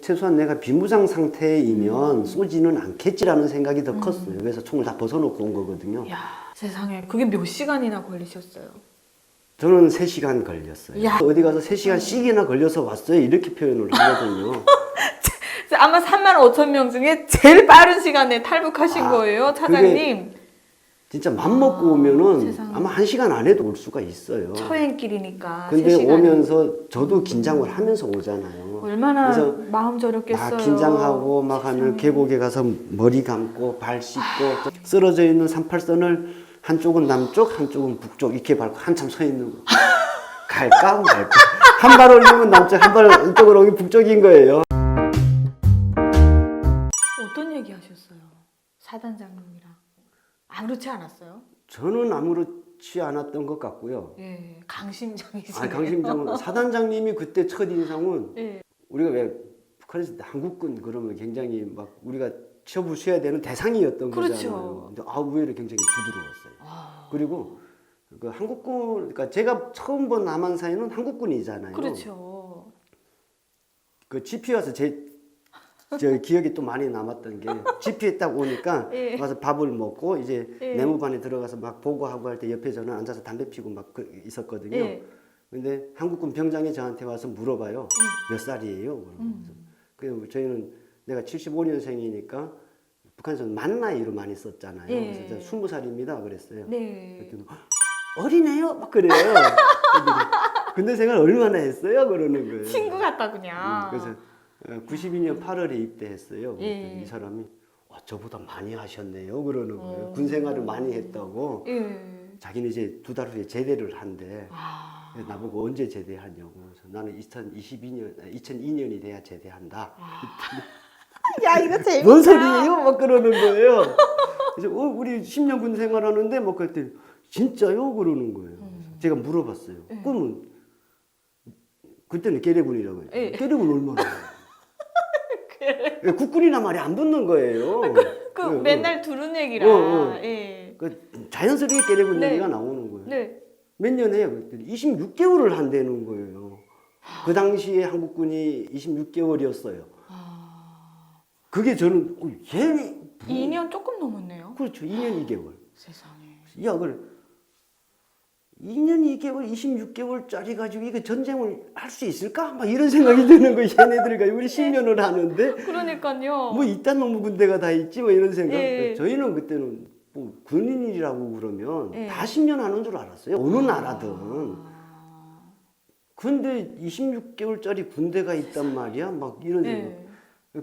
최소한 내가 비무장 상태이면 쏘지는 않겠지라는 생각이 더 컸어요. 그래서 총을 다 벗어놓고 온 거거든요. 야, 세상에. 그게 몇 시간이나 걸리셨어요? 저는 3시간 걸렸어요. 야. 어디 가서 3시간씩이나 걸려서 왔어요. 이렇게 표현을 하거든요. 아마 35,000명 중에 제일 빠른 시간에 탈북하신 거예요, 차장님. 진짜 맘먹고 오면은 세상에. 아마 1시간 안에도 올 수가 있어요. 처행길이니까. 근데 3시간. 오면서 저도 긴장을 하면서 오잖아요. 얼마나 그래서 마음 저렸겠어요. 막 긴장하고 막 하면 계곡에 가서 머리 감고 발 씻고 쓰러져 있는 38선을 한쪽은 남쪽 한쪽은 북쪽 이렇게 밟고 한참 서 있는 거. 갈까 말까. 한 발 올리면 남쪽 한 발 이쪽으로 오기 북쪽인 거예요. 어떤 얘기 하셨어요? 사단장님이랑. 아무렇지 않았어요? 저는 아무렇지 않았던 것 같고요. 예, 강심장이시네요. 아, 강심장은 사단장님이 그때 첫 인상은 예. 우리가 왜 북한에서 한국군 그러면 굉장히 막 우리가 쳐부셔야 되는 대상이었던 그렇죠. 거잖아요. 근데 의외로 굉장히 부드러웠어요. 그리고 그 한국군, 그러니까 제가 처음 본 남한사에는 한국군이잖아요. 그렇죠. 그 GP 와서 저 기억이 또 많이 남았던 게 GP에 딱 오니까 예. 와서 밥을 먹고 이제 예. 내무반에 들어가서 막 보고하고 할 때 옆에 저는 앉아서 담배 피고 막 있었거든요. 예. 근데 한국군 병장이 저한테 와서 물어봐요. 몇 살이에요? 그러면서. 그래서 저희는 내가 75년생이니까 북한에서는 만 나이로 많이 썼잖아요. 예. 그래서 20살입니다. 그랬어요. 네. 그랬더니 어리네요? 막 그래요. 군대 생활 얼마나 했어요? 그러는 거예요. 친구 같다 그냥. 그래서 92년 8월에 입대했어요. 예. 이 사람이 저보다 많이 하셨네요. 그러는 거예요. 군 생활을 많이 했다고. 예. 자기는 이제 2달 후에 제대를 한대. 아. 그래서 나보고 언제 제대하냐고. 그래서 나는 2002년이 돼야 제대한다. 야, 이거 재밌다. 뭔 소리예요? 막 그러는 거예요. 그래서 우리 10년 군 생활하는데 막 그랬더니 진짜요? 그러는 거예요. 제가 물어봤어요. 꿈은 그때는 계례군이라고 해요. 예. 계례군 얼마나? 국군이나 말이 안 붙는 거예요. 그 예, 맨날 들은 얘기라. 예. 그 자연스럽게 계례군 네. 얘기가 나오는 거예요. 네. 몇 년 해요? 그랬더니 26개월을 한다는 거예요. 그 당시에 한국군이 26개월이었어요. 그게 저는 얘 2년 조금 넘었네요. 그렇죠. 2년 2개월. 세상에. 야, 그걸 2년 2개월, 26개월짜리 가지고 이거 전쟁을 할 수 있을까? 막 이런 생각이 드는 거예요. 얘네들과 우리 10년을 하는데 그러니까요. 뭐 이딴 놈의 군대가 다 있지 뭐 이런 생각. 예. 저희는 그때는 뭐 군인이라고 그러면 예. 다 10년 하는 줄 알았어요. 어느 나라든. 근데 26개월짜리 군대가 있단 말이야. 막 이런 생각. 예.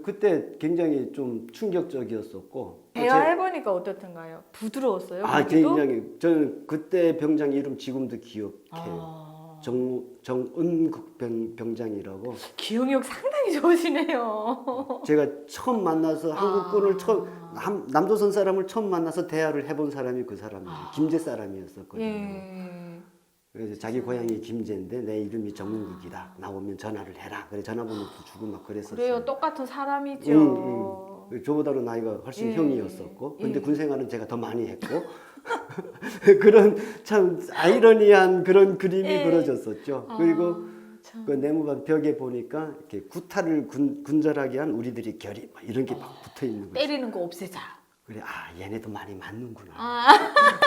그때 굉장히 좀 충격적이었었고. 대화해보니까 어떻던가요? 부드러웠어요? 제 거기도? 인상이 저는 그때 병장 이름 지금도 기억해요. 정은국 병장이라고. 기억력 상당히 좋으시네요. 제가 처음 만나서 한국군을 남조선 사람을 처음 만나서 대화를 해본 사람이 그 사람이에요. 김제 사람이었었거든요. 예. 그래서 자기 고향이 김제인데 내 이름이 정은국이다. 나오면 전화를 해라. 그래 전화번호도 주고 막 그랬었어요. 그래요. 똑같은 사람이죠. 저보다는 나이가 훨씬 예. 형이었었고, 근데 예. 군생활은 제가 더 많이 했고, 그런 참 아이러니한 그런 그림이 예. 그려졌었죠. 그리고 참. 그 내무반 벽에 보니까 이렇게 구타를 군절하게 한 우리들의 결이 막 이런 게 막 붙어 있는 거죠. 때리는 거 없애자. 그래, 얘네도 많이 맞는구나. 아.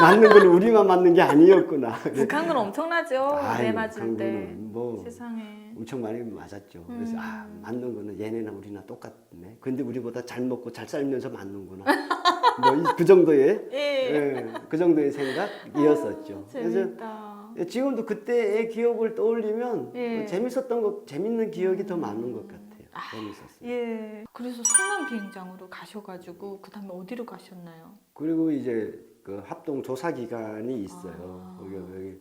맞는 건 우리만 맞는 게 아니었구나. 북한군 엄청나죠. 내 아유, 맞을 때. 북한군은 뭐 세상에. 엄청 많이 맞았죠. 그래서 맞는 거는 얘네나 우리나 똑같네. 근데 우리보다 잘 먹고 잘 살면서 맞는구나. 뭐 그 정도의 예. 그 정도의 생각이었었죠. 재밌다. 그래서 지금도 그때의 기억을 떠올리면 예. 재밌는 기억이 더 많은 것 같아요. 재밌었어요. 예. 그래서 성남 비행장으로 가셔가지고 그 다음에 어디로 가셨나요? 그리고 이제 그 합동 조사 기간이 있어요. 여기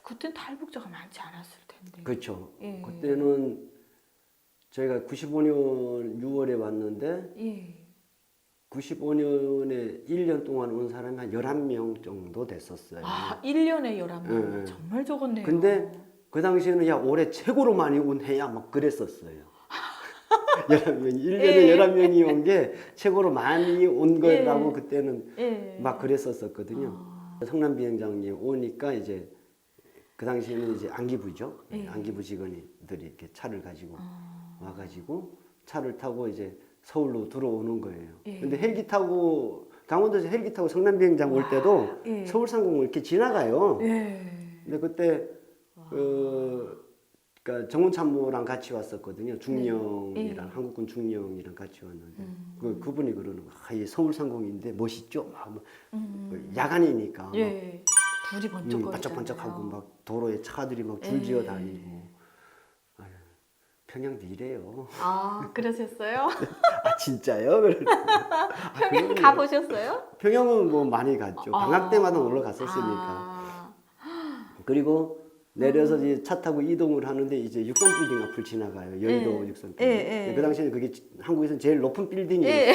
그땐 탈북자가 많지 않았을 텐데. 그렇죠. 예. 그때는 저희가 95년 6월에 왔는데 예. 95년에 1년 동안 온 사람이 한 11명 정도 됐었어요. 1년에 11명. 예. 정말 적었네요. 근데 그 당시에는 올해 최고로 많이 온 해야 막 그랬었어요. 11명이, 1년에 예. 11명이 온 게 최고로 많이 온 거라고 예. 그때는 예. 막 그랬었거든요. 성남 비행장이 오니까 이제 그 당시에는 이제 안기부죠. 예. 안기부 직원들이 이렇게 차를 가지고 와가지고 차를 타고 이제 서울로 들어오는 거예요. 예. 근데 헬기 타고 강원도에서 헬기 타고 성남 비행장 올 때도 예. 서울 상공을 이렇게 지나가요. 예. 근데 그때 그러니까 정훈참모랑 같이 왔었거든요. 중령이랑 예. 한국군 중령이랑 같이 왔는데 그분이 그러는 거. 이 서울 상공인데 멋있죠. 막 야간이니까 예. 불이 번쩍거리잖아요. 반짝반짝하고 막 도로에 차들이 막 줄지어 다니고. 아유, 평양도 이래요. 아, 그러셨어요? 아 진짜요? 평양 가보셨어요? 평양은 뭐 많이 갔죠. 방학 때마다 놀러 갔었으니까. 아. 그리고 내려서 이제 차 타고 이동을 하는데 이제 63 빌딩 앞을 지나가요. 여의도 예. 63 빌딩. 예, 예. 그 당시에는 그게 한국에서 제일 높은 빌딩이었어요. 예.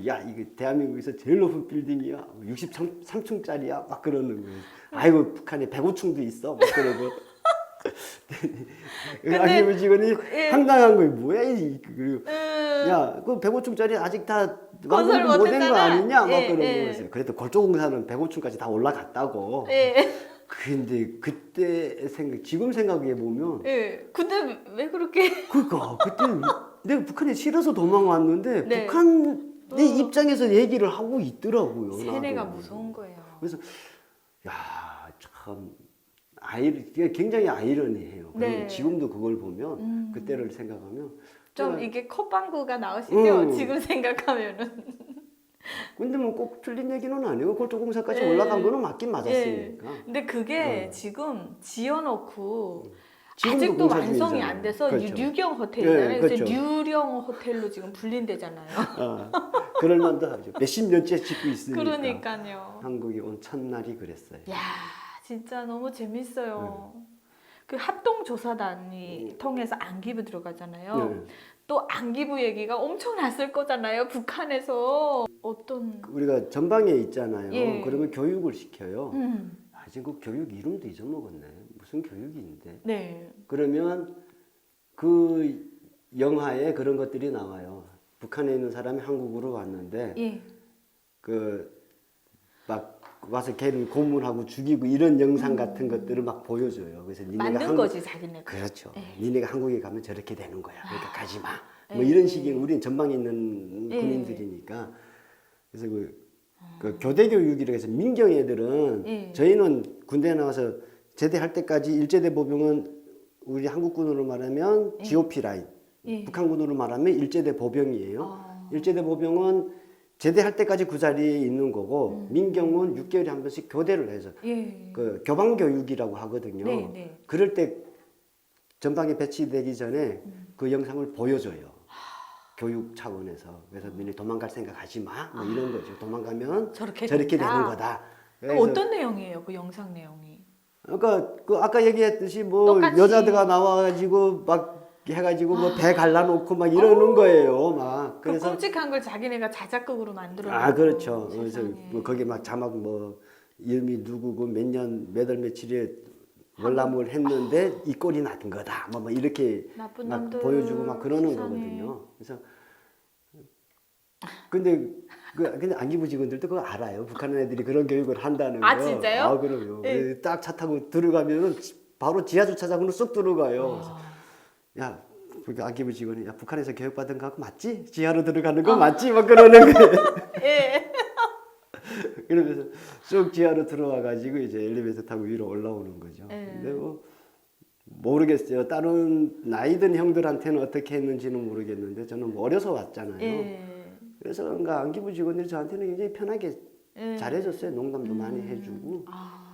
야 이게 대한민국에서 제일 높은 빌딩이야. 63층짜리야. 막 그러는 거예요. 아이고 북한에 105층도 있어. 막 그러고. 안기부 직원이 예. 황당한 거예요. 뭐야 이 그리고 야, 그 105층짜리 아직 다 건설 완공 못된 거 못했잖아. 아니냐? 막 예, 그러고 예. 있어요. 그래도 골조공사는 105층까지 다 올라갔다고. 예. 근데 그때 지금 생각해 보면, 예. 근데 왜 그렇게? 그러니까 그때 내가 북한에 싫어서 도망왔는데 네. 북한의 입장에서 얘기를 하고 있더라고요. 세뇌가 나도. 무서운 거예요. 그래서 야 참 굉장히 아이러니해요. 네. 그리고 지금도 그걸 보면 그때를 생각하면 좀 제가 이게 컵방구가 나오시죠? 음. 지금 생각하면은. 근데 뭐 꼭 틀린 얘기는 아니고 골조공사까지 예. 올라간 거는 맞긴 맞았으니까. 근데 그게 지금 지어놓고 지금도 아직도 공사 완성이 중이잖아요. 안 돼서 그렇죠. 유령 호텔이잖아요. 예, 그래서 그렇죠. 유령 호텔로 지금 불린대잖아요. 그럴 만도 하죠. 몇십 년째 짓고 있으니까. 그러니까요. 한국이 온 첫날이 그랬어요. 야, 진짜 너무 재밌어요. 네. 그 합동조사단이 통해서 안기부 들어가잖아요. 네. 또 안기부 얘기가 엄청 났을 거잖아요. 북한에서 어떤 우리가 전방에 있잖아요. 예. 그러면 교육을 시켜요. 아직 그 교육 이름도 잊어먹었네. 무슨 교육인데? 네. 그러면 그 영화에 그런 것들이 나와요. 북한에 있는 사람이 한국으로 왔는데 예. 그 막 와서 걔를 고문하고 죽이고 이런 영상 같은 것들을 막 보여줘요. 그래서 니네가 만든 거지 자기네. 그렇죠. 예. 니네가 한국에 가면 저렇게 되는 거야. 그러니까 가지 마. 뭐 예. 이런 식의 우리는 전방에 있는 예. 군인들이니까 그래서 그 교대 교육이라고 해서 민경 애들은 예. 저희는 군대에 나와서 제대할 때까지 일제대 보병은 우리 한국군으로 말하면 GOP 라인, 예. 북한군으로 말하면 일제대 보병이에요. 아. 일제대 보병은 제대할 때까지 그 자리에 있는 거고 민경은 6개월에 한 번씩 교대를 해서 예. 그 교방 교육이라고 하거든요. 네, 네. 그럴 때 전방에 배치되기 전에 그 영상을 보여줘요. 교육 차원에서. 그래서 너네 도망갈 생각 하지 마. 뭐 이런 거죠. 도망가면 저렇게 저렇게 된다. 되는 거다. 그럼 어떤 내용이에요? 그 영상 내용이? 그러니까 그 아까 얘기했듯이 뭐 똑같이. 여자들가 나와가지고 막 해가지고 뭐 배 갈라놓고 막 이러는 거예요. 막 그 그래서 끔찍한 걸 자기네가 자작극으로 만들어. 아 그렇죠. 그래서 세상에. 뭐 거기 막 자막 뭐 이름이 누구고 몇 년 몇 월 며칠에 월남을 했는데 이 꼴이 났던 거다. 뭐 이렇게 나쁜 막 놈들 보여주고 막 그러는 세상에. 거거든요. 그래서 근데 안기부 직원들도 그거 알아요. 북한 애들이 그런 교육을 한다는 거. 아, 진짜요? 아 그럼요. 네. 딱 차 타고 들어가면은 바로 지하 주차장으로 쑥 들어가요. 그래서 야. 그 안기부 직원이 야 북한에서 교육받은 거 맞지? 지하로 들어가는 거 맞지? 막 그러는 거예요. 예. 그러면서 쭉 지하로 들어와 가지고 이제 엘리베이터 타고 위로 올라오는 거죠. 네. 근데 뭐 모르겠어요. 다른 나이 든 형들한테는 어떻게 했는지는 모르겠는데 저는 뭐 어려서 왔잖아요. 예. 그래서 그런가 안기부 직원들이 저한테는 굉장히 편하게 예. 잘해줬어요. 농담도 많이 해주고. 아.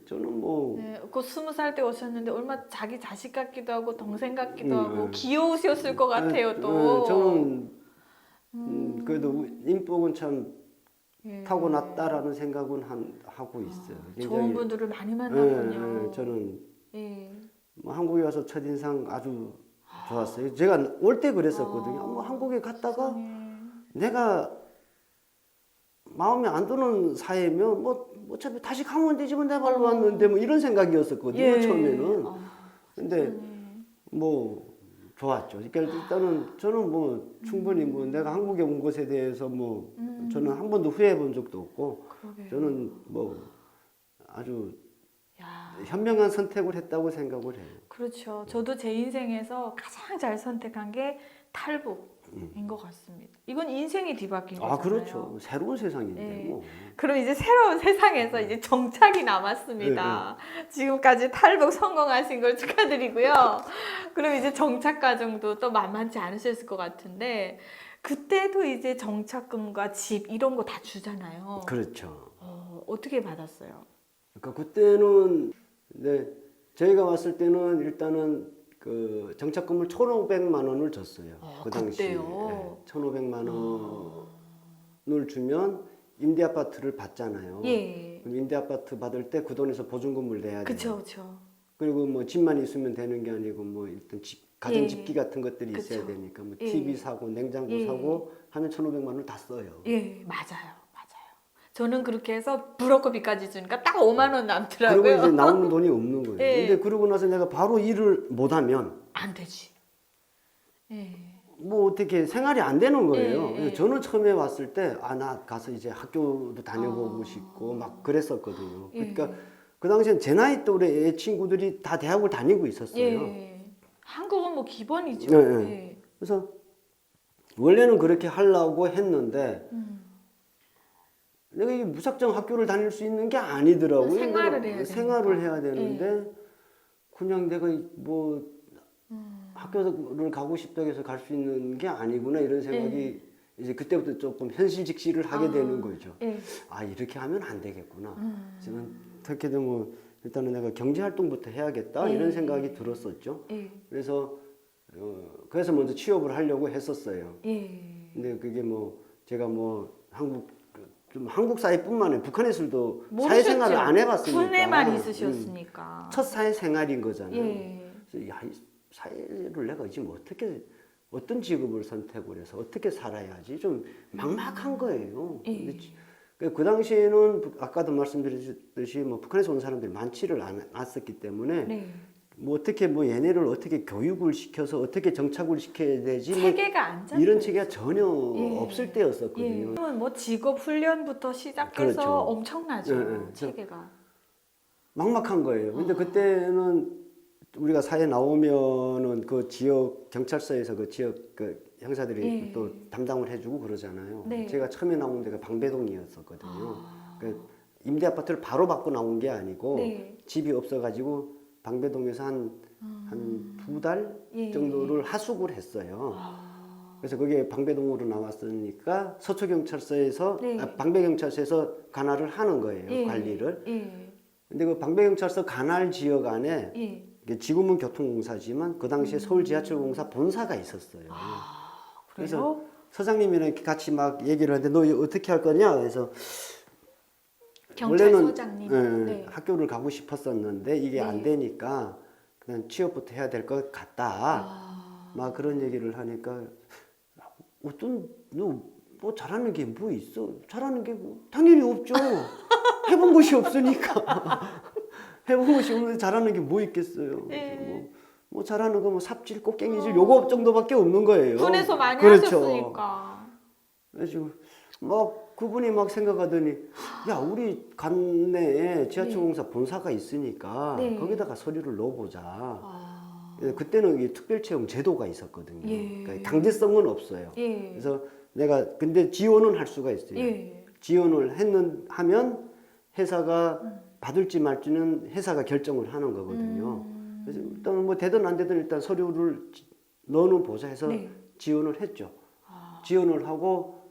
저는 뭐 네, 그 20살 때 오셨는데 얼마 자기 자식 같기도 하고 동생 같기도 하고 네. 귀여우셨을 것 같아요 또. 저는 그래도 인복은 참 예. 타고났다라는 생각은 하고 있어요. 좋은 분들을 많이 만났군요. 저는 예. 뭐 한국에 와서 첫인상 아주 좋았어요. 제가 올 때 그랬었거든요. 뭐 한국에 갔다가 세상에. 내가 마음에 안 드는 사이면 뭐 어차피 다시 가면 되지 뭐 내가 발로 왔는데 뭐 이런 생각이었었거든요. 예. 처음에는. 아, 근데 세상에. 뭐 좋았죠. 그러니까 일단은 저는 뭐 충분히 뭐 내가 한국에 온 것에 대해서 뭐 저는 한 번도 후회해 본 적도 없고 그러게요. 저는 뭐 아주 야. 현명한 선택을 했다고 생각을 해요. 그렇죠. 저도 제 인생에서 가장 잘 선택한 게 탈북인 것 같습니다. 이건 인생이 뒤바뀐 거잖아요. 그렇죠. 새로운 세상인데 네. 뭐. 그럼 이제 새로운 세상에서 이제 정착이 남았습니다. 지금까지 탈북 성공하신 걸 축하드리고요. 그럼 이제 정착 과정도 또 만만치 않으셨을 것 같은데 그때도 이제 정착금과 집 이런 거 다 주잖아요. 그렇죠. 어떻게 받았어요? 그러니까 그때는 저희가 왔을 때는 일단은 그 정착금을 1,500만 원을 줬어요. 그 당시에. 그때요? 1,500만 원을 주면 임대 아파트를 받잖아요. 예. 그럼 임대 아파트 받을 때 그 돈에서 보증금을 내야 돼요. 그렇죠, 그렇죠. 그리고 뭐 집만 있으면 되는 게 아니고 뭐 일단 가전 예. 집기 같은 것들이 있어야 그쵸. 되니까 뭐 예. TV 사고 냉장고 예. 사고 하면 1,500만 원을 다 써요. 예, 맞아요. 저는 그렇게 해서 브로커비까지 주니까 딱 5만 원 그리고 남더라고요. 이제 나오는 돈이 없는 거예요. 예. 근데 그러고 나서 내가 바로 일을 못 하면 안 되지. 예. 뭐 어떻게 생활이 안 되는 거예요. 예, 예. 그래서 저는 처음에 왔을 때 나 가서 이제 학교도 다녀보고 싶고 막 그랬었거든요. 예. 그러니까 그 당시엔 제 나이 또래 애 친구들이 다 대학을 다니고 있었어요. 예. 한국은 뭐 기본이죠. 예, 예. 예. 그래서 원래는 그렇게 하려고 했는데 내가 이게 무작정 학교를 다닐 수 있는 게 아니더라고요. 생활을 해야 생활을 되니까. 해야 되는데 그냥 내가 뭐 학교를 가고 싶다고 해서 갈 수 있는 게 아니구나 이런 생각이 이제 그때부터 조금 현실직시를 하게 되는 거죠. 예. 이렇게 하면 안 되겠구나. 저는 어떻게든 뭐 일단은 내가 경제활동부터 해야겠다 이런 생각이 들었었죠. 예. 그래서 먼저 취업을 하려고 했었어요. 예. 근데 그게 뭐 제가 뭐 한국 사회뿐만 아니라 북한에서도 모르셨죠? 사회생활을 안 해봤으니까 군에만 있으셨으니까. 첫 사회생활인 거잖아요. 예. 그래서 이 사회를 내가 지금 어떤 직업을 선택을 해서 어떻게 살아야지 좀 막막한 거예요. 예. 근데 그 당시에는 아까도 말씀드렸듯이 뭐 북한에서 온 사람들이 많지를 않았었기 때문에 네. 뭐 어떻게 뭐 얘네를 어떻게 교육을 시켜서 어떻게 정착을 시켜야 되지 뭐 체계가 안 잡혀 이런 체계가 전혀 예. 없을 예. 때였었거든요. 뭐 직업 훈련부터 시작해서 그렇죠. 엄청나죠. 예, 예. 체계가. 막막한 거예요. 근데 그때는 우리가 사회 나오면은 그 지역 경찰서에서 그 지역 그 형사들이 예. 또 담당을 해주고 그러잖아요. 네. 제가 처음에 나온 데가 방배동이었었거든요. 그러니까 임대 아파트를 바로 받고 나온 게 아니고 네. 집이 없어가지고 방배동에서 한 2달 예. 정도를 하숙을 했어요. 그래서 그게 방배동으로 나왔으니까 서초경찰서에서 네. 방배경찰서에서 관할을 하는 거예요. 예. 관리를. 예. 근데 그 방배경찰서 관할 지역 안에 예. 이게 지금은 교통공사지만 그 당시에 서울지하철공사 본사가 있었어요. 그래서 그래요? 서장님이랑 이렇게 같이 막 얘기를 하는데 너 이거 어떻게 할 거냐? 그래서 경찰서장님. 원래는 네. 학교를 가고 싶었었는데 이게 안 되니까 그냥 취업부터 해야 될 것 같다. 막 그런 얘기를 하니까 너 뭐 잘하는 게 뭐 있어? 잘하는 게 뭐, 당연히 없죠. 해본 것이 없으니까. 해본 것이 없는데 잘하는 게 뭐 있겠어요. 네. 뭐 잘하는 거 뭐 삽질, 꽃갱이질 요거 정도밖에 없는 거예요. 군에서 많이 그렇죠. 하셨으니까. 그래서 막 그분이 막 생각하더니 야 우리 관내에 지하철공사 본사가 있으니까 네. 거기다가 서류를 넣어보자. 그때는 이게 특별채용 제도가 있었거든요. 예. 그러니까 강제성은 없어요. 예. 그래서 내가 근데 지원은 할 수가 있어요. 예. 지원을 하면 회사가 받을지 말지는 회사가 결정을 하는 거거든요. 그래서 일단 뭐 되든 안 되든 일단 서류를 넣어는 보자 해서 네. 지원을 했죠. 지원을 하고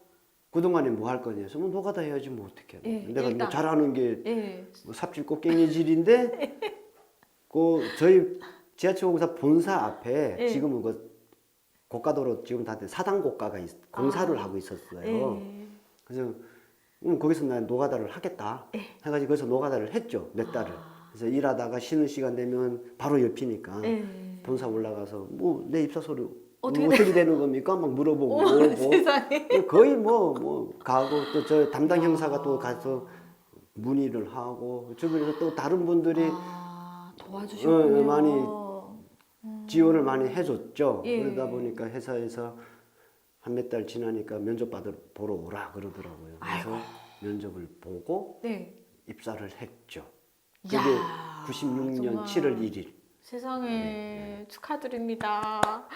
그동안에 뭐 할 거냐 해서 뭐 노가다 해야지 뭐 어떻게 해. 예, 내가 뭐 일단. 잘하는 게 예. 뭐 삽질 꽃갱이질인데 그 저희 지하철공사 본사 앞에 예. 지금은 그 고가도로 지금 다 사당 고가가 공사를 하고 있었어요. 예. 그래서 거기서 난 노가다를 하겠다 해가지고 거기서 노가다를 했죠 몇 달을. 그래서 일하다가 쉬는 시간 되면 바로 옆이니까 예. 본사 올라가서 뭐 내 입사 서류 어떻게 어떻게 되는 겁니까? 막 물어보고 어머, 뭐 세상에. 거의 뭐 가고 또 저 담당 형사가 또 가서 문의를 하고 주변에서 또 다른 분들이 도와주셨군요. 많이 지원을 많이 해줬죠. 예. 그러다 보니까 회사에서 한 몇 달 지나니까 면접 보러 오라 그러더라고요. 그래서 면접을 보고 네. 입사를 했죠. 이야, 그게 96년 정말. 7월 1일. 세상에 축하드립니다.